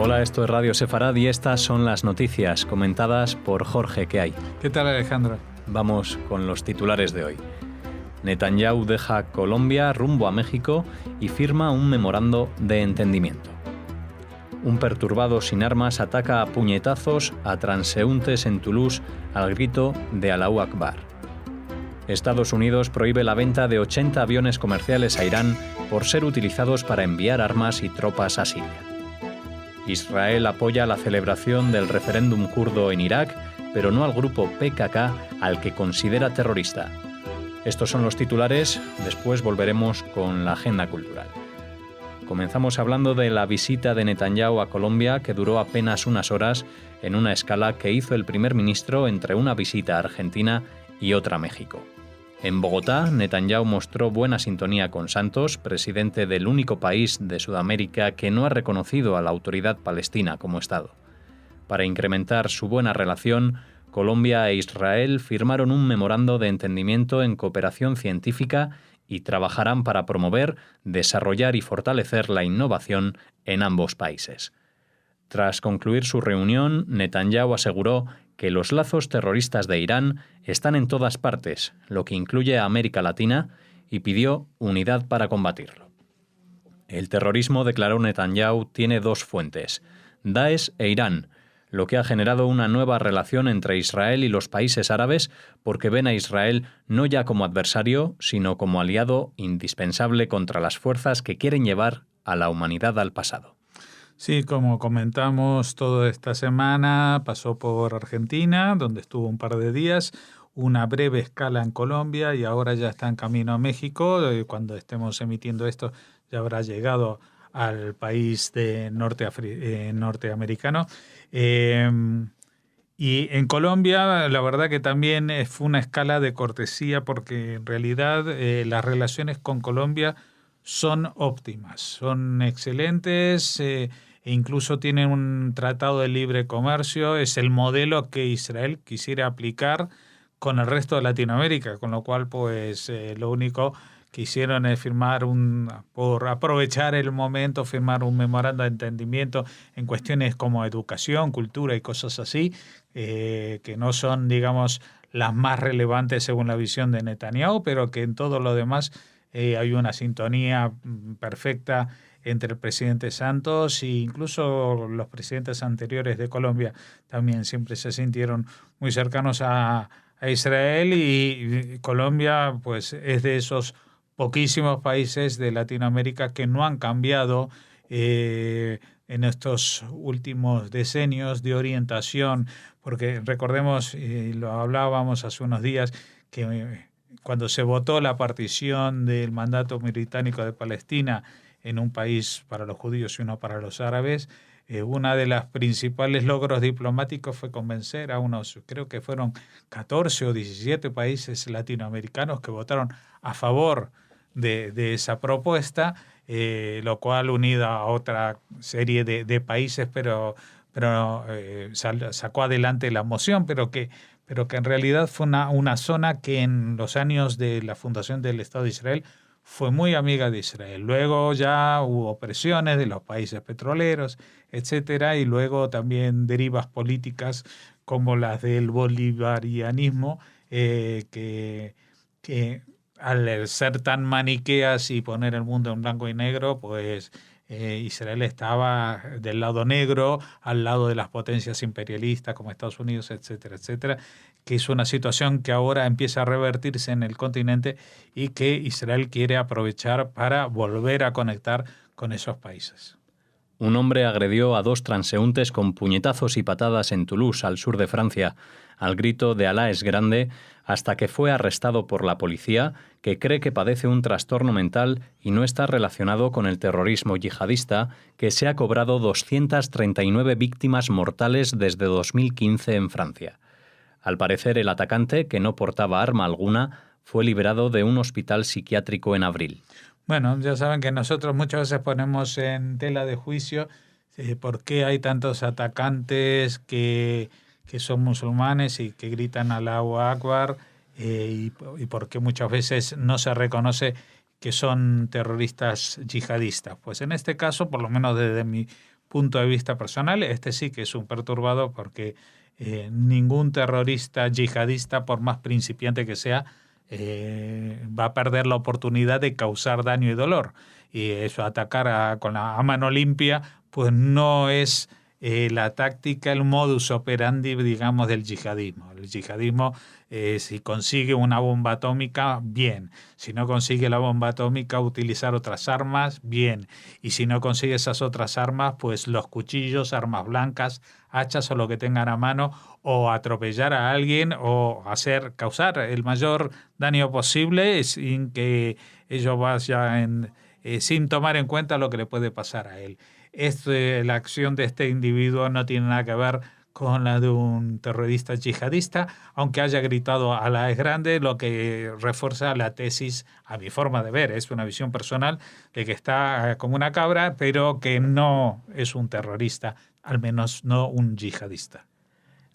Hola, esto es Radio Sefarad y estas son las noticias comentadas por Jorge. ¿Qué hay? ¿Qué tal, Alejandro? Vamos con los titulares de hoy. Netanyahu deja Colombia rumbo a México y firma un memorando de entendimiento. Un perturbado sin armas ataca a puñetazos a transeúntes en Toulouse al grito de Allahu Akbar. Estados Unidos prohíbe la venta de 80 aviones comerciales a Irán por ser utilizados para enviar armas y tropas a Siria. Israel apoya la celebración del referéndum kurdo en Irak, pero no al grupo PKK, al que considera terrorista. Estos son los titulares, después volveremos con la agenda cultural. Comenzamos hablando de la visita de Netanyahu a Colombia, que duró apenas unas horas, en una escala que hizo el primer ministro entre una visita a Argentina y otra a México. En Bogotá, Netanyahu mostró buena sintonía con Santos, presidente del único país de Sudamérica que no ha reconocido a la Autoridad Palestina como Estado. Para incrementar su buena relación, Colombia e Israel firmaron un memorando de entendimiento en cooperación científica y trabajarán para promover, desarrollar y fortalecer la innovación en ambos países. Tras concluir su reunión, Netanyahu aseguró que los lazos terroristas de Irán están en todas partes, lo que incluye a América Latina, y pidió unidad para combatirlo. El terrorismo, declaró Netanyahu, tiene dos fuentes, Daesh e Irán, lo que ha generado una nueva relación entre Israel y los países árabes porque ven a Israel no ya como adversario, sino como aliado indispensable contra las fuerzas que quieren llevar a la humanidad al pasado. Sí, como comentamos, toda esta semana pasó por Argentina, donde estuvo un par de días, una breve escala en Colombia y ahora ya está en camino a México. Cuando estemos emitiendo esto ya habrá llegado al país de norteamericano. Y en Colombia, la verdad que también fue una escala de cortesía porque en realidad las relaciones con Colombia son óptimas, son excelentes, e incluso tienen un tratado de libre comercio. Es el modelo que Israel quisiera aplicar con el resto de Latinoamérica, con lo cual pues lo único que hicieron es por aprovechar el momento, firmar un memorando de entendimiento en cuestiones como educación, cultura y cosas así, que no son, digamos, las más relevantes según la visión de Netanyahu, pero que en todo lo demás hay una sintonía perfecta entre el presidente Santos e incluso los presidentes anteriores de Colombia también siempre se sintieron muy cercanos a Israel, y Colombia pues es de esos poquísimos países de Latinoamérica que no han cambiado en estos últimos decenios de orientación, porque recordemos, y lo hablábamos hace unos días, que cuando se votó la partición del mandato británico de Palestina en un país para los judíos y uno para los árabes, una de las principales logros diplomáticos fue convencer a unos, creo que fueron 14 o 17 países latinoamericanos que votaron a favor de esa propuesta, lo cual, unida a otra serie de países, pero sacó adelante la moción, pero que en realidad fue una zona que en los años de la fundación del Estado de Israel fue muy amiga de Israel. Luego ya hubo presiones de los países petroleros, etcétera, y luego también derivas políticas como las del bolivarianismo, que al ser tan maniqueas y poner el mundo en blanco y negro, pues Israel estaba del lado negro, al lado de las potencias imperialistas como Estados Unidos, etcétera, etcétera, que es una situación que ahora empieza a revertirse en el continente y que Israel quiere aprovechar para volver a conectar con esos países. Un hombre agredió a 2 transeúntes con puñetazos y patadas en Toulouse, al sur de Francia, al grito de Alá es grande, hasta que fue arrestado por la policía, que cree que padece un trastorno mental y no está relacionado con el terrorismo yihadista, que se ha cobrado 239 víctimas mortales desde 2015 en Francia. Al parecer, el atacante, que no portaba arma alguna, fue liberado de un hospital psiquiátrico en abril. Bueno, ya saben que nosotros muchas veces ponemos en tela de juicio por qué hay tantos atacantes que son musulmanes y que gritan Allahu Akbar, y por qué muchas veces no se reconoce que son terroristas yihadistas. Pues en este caso, por lo menos desde mi punto de vista personal, este sí que es un perturbado porque ningún terrorista yihadista, por más principiante que sea, va a perder la oportunidad de causar daño y dolor. Y eso, atacar a mano limpia, pues no es la táctica, el modus operandi, digamos, del yihadismo. El yihadismo, si consigue una bomba atómica, bien. Si no consigue la bomba atómica, utilizar otras armas, bien. Y si no consigue esas otras armas, pues los cuchillos, armas blancas, hachas o lo que tengan a mano, o atropellar a alguien o causar el mayor daño posible sin que ello vaya sin tomar en cuenta lo que le puede pasar a él. La acción de este individuo no tiene nada que ver con la de un terrorista yihadista, aunque haya gritado a la es grande, lo que refuerza la tesis, a mi forma de ver, es una visión personal, de que está como una cabra, pero que no es un terrorista, al menos no un yihadista.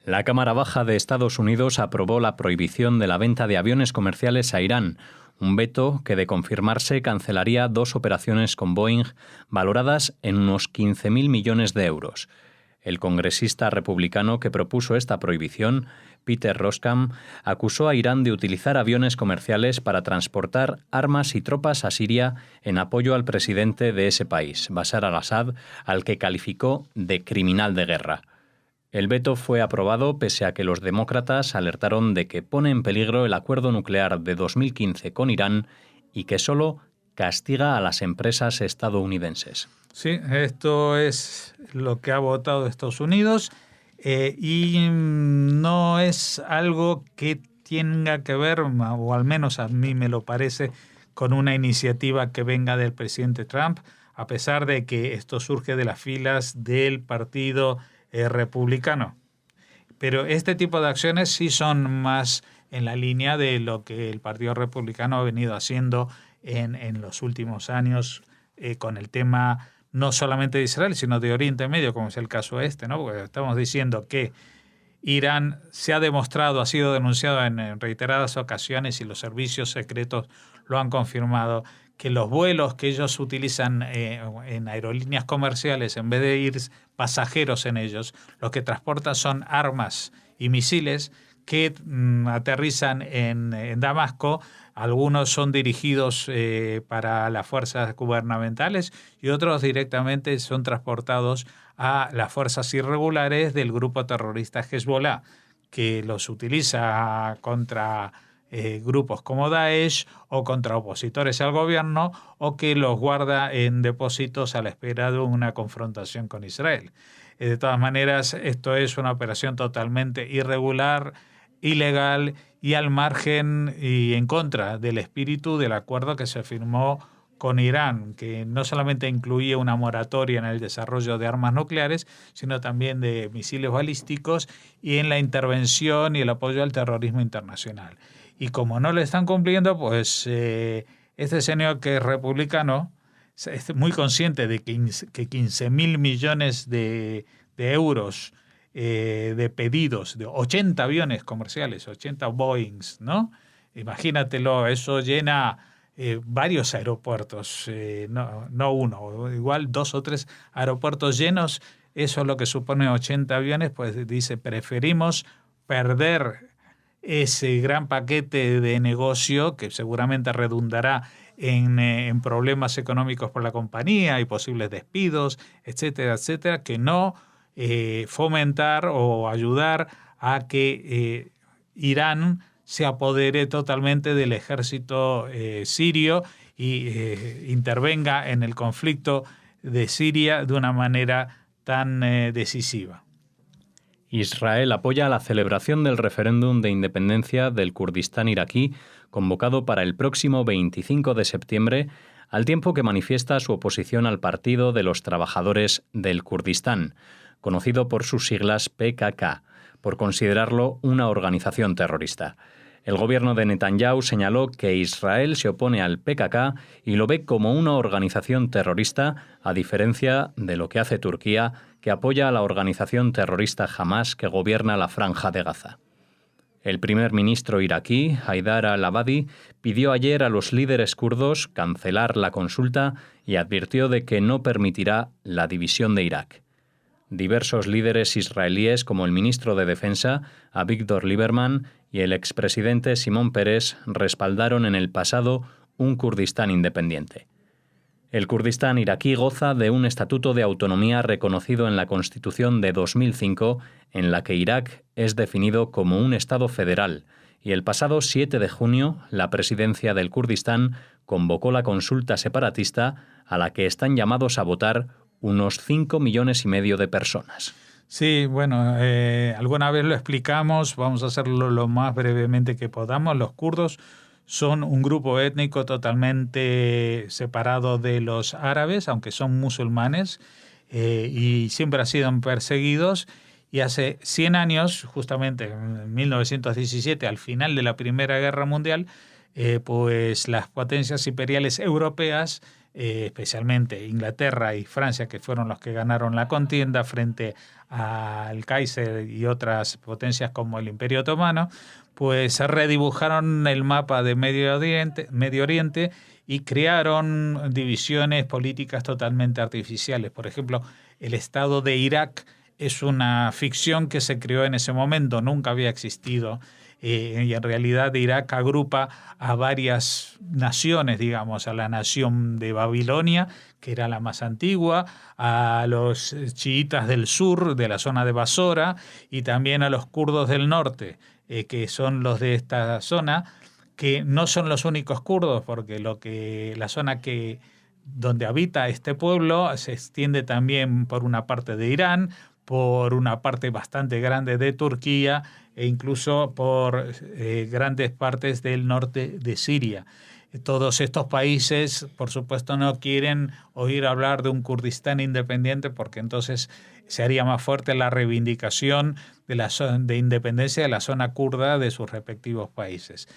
La Cámara Baja de Estados Unidos aprobó la prohibición de la venta de aviones comerciales a Irán, un veto que, de confirmarse, cancelaría 2 operaciones con Boeing valoradas en unos 15.000 millones de euros. El congresista republicano que propuso esta prohibición, Peter Roskam, acusó a Irán de utilizar aviones comerciales para transportar armas y tropas a Siria en apoyo al presidente de ese país, Bashar al-Assad, al que calificó de criminal de guerra. El veto fue aprobado pese a que los demócratas alertaron de que pone en peligro el acuerdo nuclear de 2015 con Irán y que solo castiga a las empresas estadounidenses. Sí, esto es lo que ha votado Estados Unidos y no es algo que tenga que ver, o al menos a mí me lo parece, con una iniciativa que venga del presidente Trump, a pesar de que esto surge de las filas del partido republicano. Pero este tipo de acciones sí son más en la línea de lo que el Partido Republicano ha venido haciendo en los últimos años con el tema no solamente de Israel, sino de Oriente Medio, como es el caso ¿no? Porque estamos diciendo que Irán se ha demostrado, ha sido denunciado en reiteradas ocasiones y los servicios secretos lo han confirmado, que los vuelos que ellos utilizan en aerolíneas comerciales, en vez de ir pasajeros en ellos, lo que transportan son armas y misiles que aterrizan en Damasco. Algunos son dirigidos para las fuerzas gubernamentales y otros directamente son transportados a las fuerzas irregulares del grupo terrorista Hezbollah, que los utiliza contra grupos como Daesh o contra opositores al gobierno, o que los guarda en depósitos a la espera de una confrontación con Israel. De todas maneras, esto es una operación totalmente irregular, ilegal y al margen y en contra del espíritu del acuerdo que se firmó con Irán, que no solamente incluía una moratoria en el desarrollo de armas nucleares, sino también de misiles balísticos y en la intervención y el apoyo al terrorismo internacional. Y como no lo están cumpliendo, pues este señor que es republicano es muy consciente de que 15.000 millones de euros de pedidos de 80 aviones comerciales, 80 Boeings, ¿no? Imagínatelo, eso llena varios aeropuertos, no uno, igual 2 o 3 aeropuertos llenos. Eso es lo que supone 80 aviones, pues dice, preferimos perder ese gran paquete de negocio que seguramente redundará en problemas económicos por la compañía y posibles despidos, etcétera, etcétera, que no fomentar o ayudar a que Irán se apodere totalmente del ejército sirio y intervenga en el conflicto de Siria de una manera tan decisiva. Israel apoya la celebración del referéndum de independencia del Kurdistán iraquí, convocado para el próximo 25 de septiembre, al tiempo que manifiesta su oposición al Partido de los Trabajadores del Kurdistán, conocido por sus siglas PKK, por considerarlo una organización terrorista. El gobierno de Netanyahu señaló que Israel se opone al PKK y lo ve como una organización terrorista, a diferencia de lo que hace Turquía, que apoya a la organización terrorista Hamás que gobierna la Franja de Gaza. El primer ministro iraquí, Haidar al-Abadi, pidió ayer a los líderes kurdos cancelar la consulta y advirtió de que no permitirá la división de Irak. Diversos líderes israelíes como el ministro de Defensa, Avigdor Lieberman, y el expresidente Simón Peres respaldaron en el pasado un Kurdistán independiente. El Kurdistán iraquí goza de un estatuto de autonomía reconocido en la Constitución de 2005, en la que Irak es definido como un Estado federal, y el pasado 7 de junio la presidencia del Kurdistán convocó la consulta separatista a la que están llamados a votar unos 5,5 millones de personas. Sí, bueno, alguna vez lo explicamos, vamos a hacerlo lo más brevemente que podamos. Los kurdos son un grupo étnico totalmente separado de los árabes, aunque son musulmanes, y siempre han sido perseguidos. Y hace 100 años, justamente en 1917, al final de la Primera Guerra Mundial, pues las potencias imperiales europeas, especialmente Inglaterra y Francia, que fueron los que ganaron la contienda frente al Kaiser y otras potencias como el Imperio Otomano, pues redibujaron el mapa de Medio Oriente y crearon divisiones políticas totalmente artificiales. Por ejemplo, el Estado de Irak es una ficción que se creó en ese momento, nunca había existido. Y en realidad Irak agrupa a varias naciones, digamos, a la nación de Babilonia, que era la más antigua, a los chiitas del sur, de la zona de Basora, y también a los kurdos del norte, que son los de esta zona, que no son los únicos kurdos, porque la zona donde habita este pueblo se extiende también por una parte de Irán, por una parte bastante grande de Turquía e incluso por grandes partes del norte de Siria. Todos estos países, por supuesto, no quieren oír hablar de un Kurdistán independiente porque entonces se haría más fuerte la reivindicación de independencia de la zona kurda de sus respectivos países.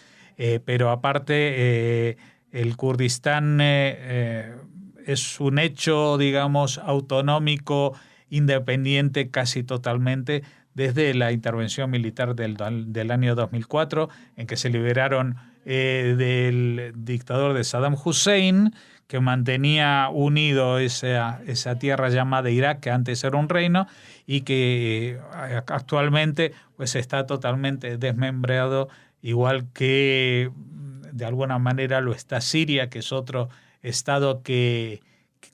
Pero aparte, el Kurdistán es un hecho, digamos, autonómico, independiente casi totalmente desde la intervención militar del año 2004, en que se liberaron del dictador de Saddam Hussein, que mantenía unido esa tierra llamada Irak, que antes era un reino, y que actualmente pues está totalmente desmembrado, igual que de alguna manera lo está Siria, que es otro estado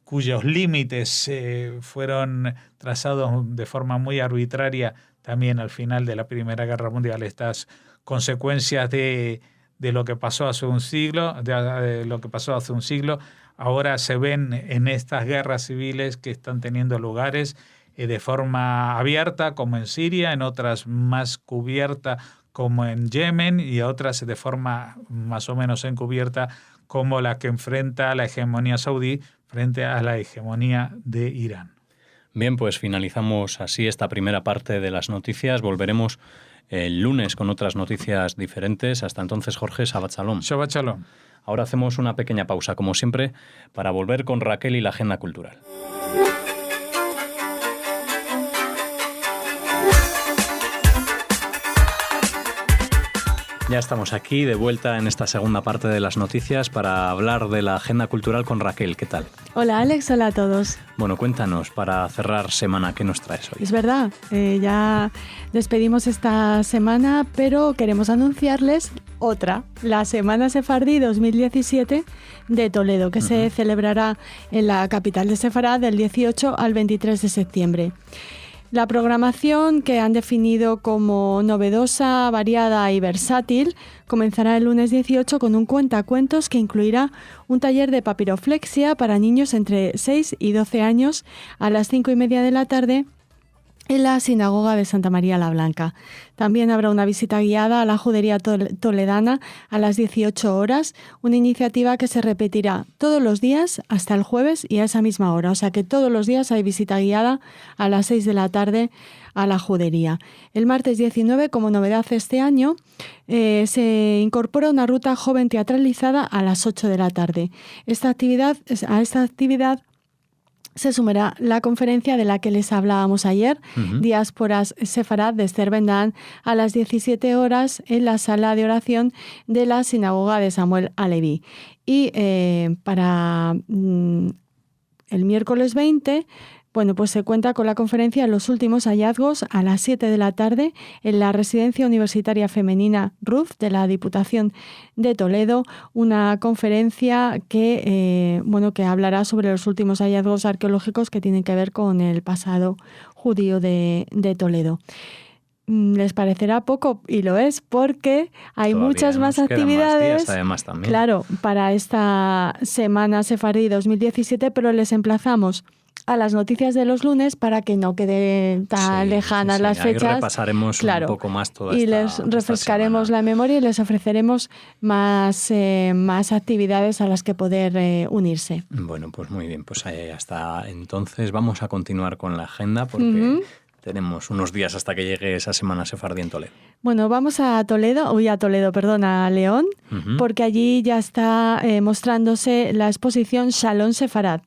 cuyos límites fueron trazados de forma muy arbitraria también al final de la Primera Guerra Mundial. Estas consecuencias de lo que pasó hace un siglo, ahora se ven en estas guerras civiles que están teniendo lugares de forma abierta, como en Siria, en otras más cubierta, como en Yemen, y otras de forma más o menos encubierta, como la que enfrenta la hegemonía saudí frente a la hegemonía de Irán. Bien, pues finalizamos así esta primera parte de las noticias. Volveremos el lunes con otras noticias diferentes. Hasta entonces, Jorge, Shabbat Shalom. Shabbat Shalom. Ahora hacemos una pequeña pausa, como siempre, para volver con Raquel y la agenda cultural. Ya estamos aquí de vuelta en esta segunda parte de las noticias para hablar de la agenda cultural con Raquel. ¿Qué tal? Hola Alex, hola a todos. Bueno, cuéntanos para cerrar semana, ¿qué nos traes hoy? Es verdad, ya despedimos esta semana, pero queremos anunciarles otra, la Semana Sefardí 2017 de Toledo, que se celebrará en la capital de Sefarad del 18 al 23 de septiembre. La programación, que han definido como novedosa, variada y versátil, comenzará el lunes 18 con un cuentacuentos que incluirá un taller de papiroflexia para niños entre 6 y 12 años a las 5:30 de la tarde en la Sinagoga de Santa María la Blanca. También habrá una visita guiada a la Judería Toledana a las 18 horas, una iniciativa que se repetirá todos los días hasta el jueves y a esa misma hora. O sea que todos los días hay visita guiada a las 6 de la tarde a la Judería. El martes 19, como novedad este año, se incorpora una ruta joven teatralizada a las 8 de la tarde. A esta actividad se sumará la conferencia de la que les hablábamos ayer, Diásporas Sefarad de Esther Ben-Dan, a las 17 horas en la sala de oración de la Sinagoga de Samuel Alevi. Y para el miércoles 20 Bueno, pues se cuenta con la conferencia Los últimos hallazgos a las 7 de la tarde en la Residencia Universitaria Femenina Ruth de la Diputación de Toledo, una conferencia que hablará sobre los últimos hallazgos arqueológicos que tienen que ver con el pasado judío de Toledo. Les parecerá poco, y lo es, porque hay Todavía muchas más nos quedan actividades, más días, además, también. claro, para esta Semana Sefardí 2017, pero les emplazamos a las noticias de los lunes para que no queden tan lejanas las fechas. Ahí repasaremos un poco más toda y esta les refrescaremos la memoria y les ofreceremos más actividades a las que poder unirse. Bueno, pues muy bien, pues hasta entonces vamos a continuar con la agenda porque tenemos unos días hasta que llegue esa Semana Sefardí en Toledo. Bueno, vamos a León, porque allí ya está mostrándose la exposición Shalom Sefarad,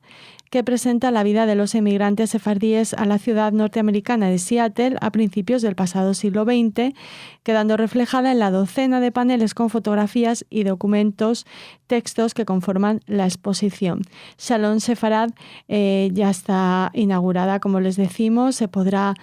que presenta la vida de los emigrantes sefardíes a la ciudad norteamericana de Seattle a principios del pasado siglo XX, quedando reflejada en la docena de paneles con fotografías y documentos, textos que conforman la exposición. Shalom Sefarad ya está inaugurada, como les decimos, se podrá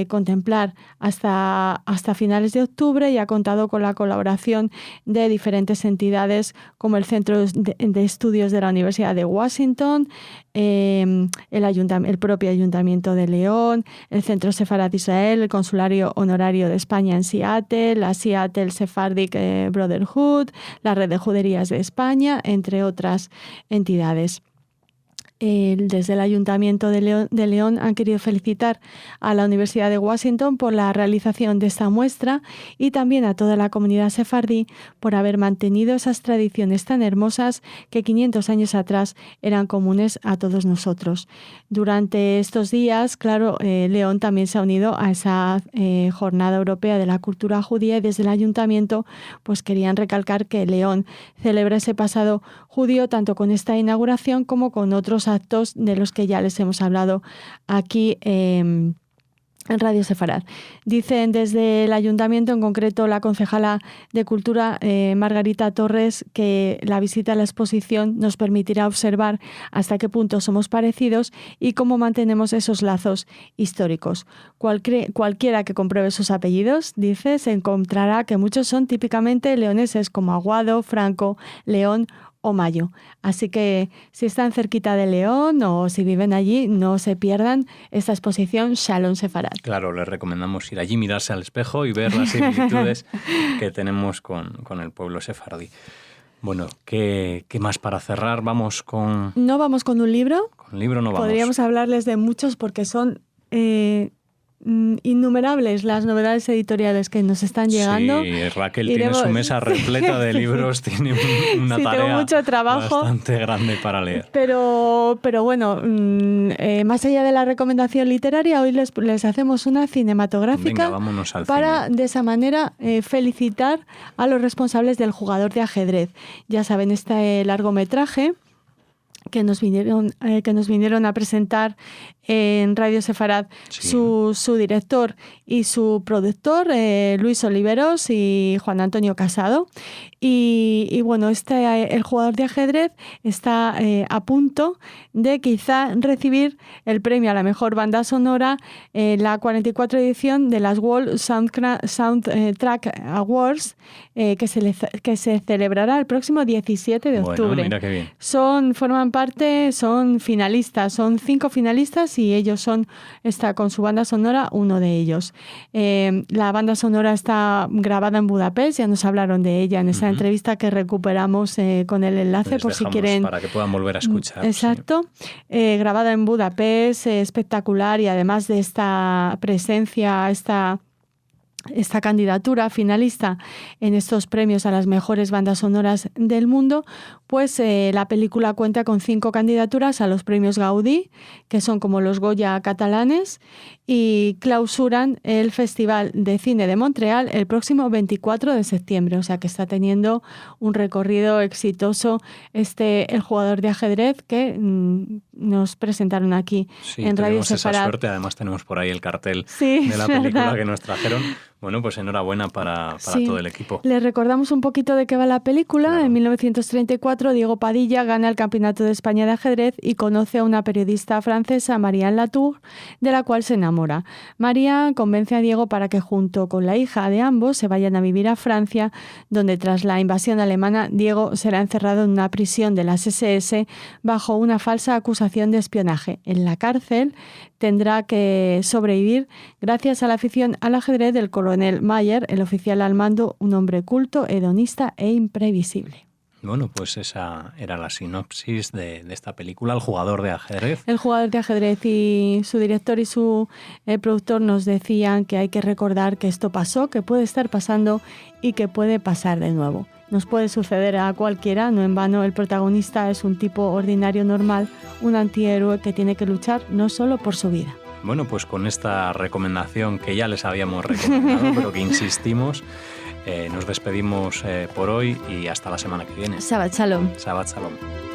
contemplar hasta finales de octubre y ha contado con la colaboración de diferentes entidades como el Centro de Estudios de la Universidad de Washington, el propio Ayuntamiento de León, el Centro Sefarad Israel, el Consulario Honorario de España en Seattle, la Seattle Sephardic Brotherhood, la Red de Juderías de España, entre otras entidades. Desde el Ayuntamiento de León han querido felicitar a la Universidad de Washington por la realización de esta muestra y también a toda la comunidad sefardí por haber mantenido esas tradiciones tan hermosas que 500 años atrás eran comunes a todos nosotros. Durante estos días, claro, León también se ha unido a esa Jornada Europea de la Cultura Judía y desde el Ayuntamiento pues querían recalcar que León celebra ese pasado judío tanto con esta inauguración como con otros actos de los que ya les hemos hablado aquí en Radio Sefarad. Dicen desde el Ayuntamiento, en concreto la concejala de Cultura, Margarita Torres, que la visita a la exposición nos permitirá observar hasta qué punto somos parecidos y cómo mantenemos esos lazos históricos. Cualquiera que compruebe sus apellidos, dice, se encontrará que muchos son típicamente leoneses como Aguado, Franco, León o Mayo. Así que si están cerquita de León o si viven allí, no se pierdan esta exposición Shalom Sefarad. Claro, les recomendamos ir allí, mirarse al espejo y ver las similitudes que tenemos con el pueblo sefardí. Bueno, ¿qué más para cerrar? ¿Vamos con...? ¿No vamos con un libro? Con un libro no vamos. Podríamos hablarles de muchos porque son... innumerables las novedades editoriales que nos están llegando. Sí, Raquel tiene su mesa repleta de libros, tiene una tarea mucho trabajo, bastante grande para leer. Pero bueno, más allá de la recomendación literaria, hoy les hacemos una cinematográfica. Venga, vámonos al para cine. De esa manera felicitar a los responsables del Jugador de Ajedrez. Ya saben, este largometraje que nos vinieron a presentar en Radio Sefarad su director y su productor, Luis Oliveros y Juan Antonio Casado. Y bueno, el Jugador de Ajedrez está a punto de quizá recibir el premio a la mejor banda sonora en la 44 edición de las World Soundtrack Awards, que se celebrará el próximo 17 de octubre. Bueno, mira qué bien. Son finalistas, son 5 finalistas y ellos está con su banda sonora uno de ellos. La banda sonora está grabada en Budapest, ya nos hablaron de ella en esa entrevista que recuperamos con el enlace Les por si dejamos quieren. para que puedan volver a escuchar. Exacto. Sí. Grabada en Budapest, espectacular, y además de esta presencia, esta candidatura finalista en estos premios a las mejores bandas sonoras del mundo, pues la película cuenta con 5 candidaturas a los premios Gaudí, que son como los Goya catalanes, y clausuran el Festival de Cine de Montreal el próximo 24 de septiembre. O sea que está teniendo un recorrido exitoso el Jugador de Ajedrez que nos presentaron aquí en Radio Sefarad. Esa suerte, además tenemos por ahí el cartel de la película que nos trajeron. Bueno, pues enhorabuena para Sí. todo el equipo. Les recordamos un poquito de qué va la película. Claro. En 1934, Diego Padilla gana el Campeonato de España de ajedrez y conoce a una periodista francesa, Marianne Latour, de la cual se enamora. María convence a Diego para que junto con la hija de ambos se vayan a vivir a Francia, donde tras la invasión alemana, Diego será encerrado en una prisión de las SS bajo una falsa acusación de espionaje. En la cárcel tendrá que sobrevivir gracias a la afición al ajedrez del coronel Mayer, el oficial al mando, un hombre culto, hedonista e imprevisible. Bueno, pues esa era la sinopsis de esta película, El jugador de ajedrez. El jugador de ajedrez y su director y su productor nos decían que hay que recordar que esto pasó, que puede estar pasando y que puede pasar de nuevo. Nos puede suceder a cualquiera, no en vano el protagonista es un tipo ordinario normal, un antihéroe que tiene que luchar no solo por su vida. Bueno, pues con esta recomendación que ya les habíamos recomendado, pero que insistimos, nos despedimos por hoy y hasta la semana que viene. Shabbat Shalom. Shabbat Shalom.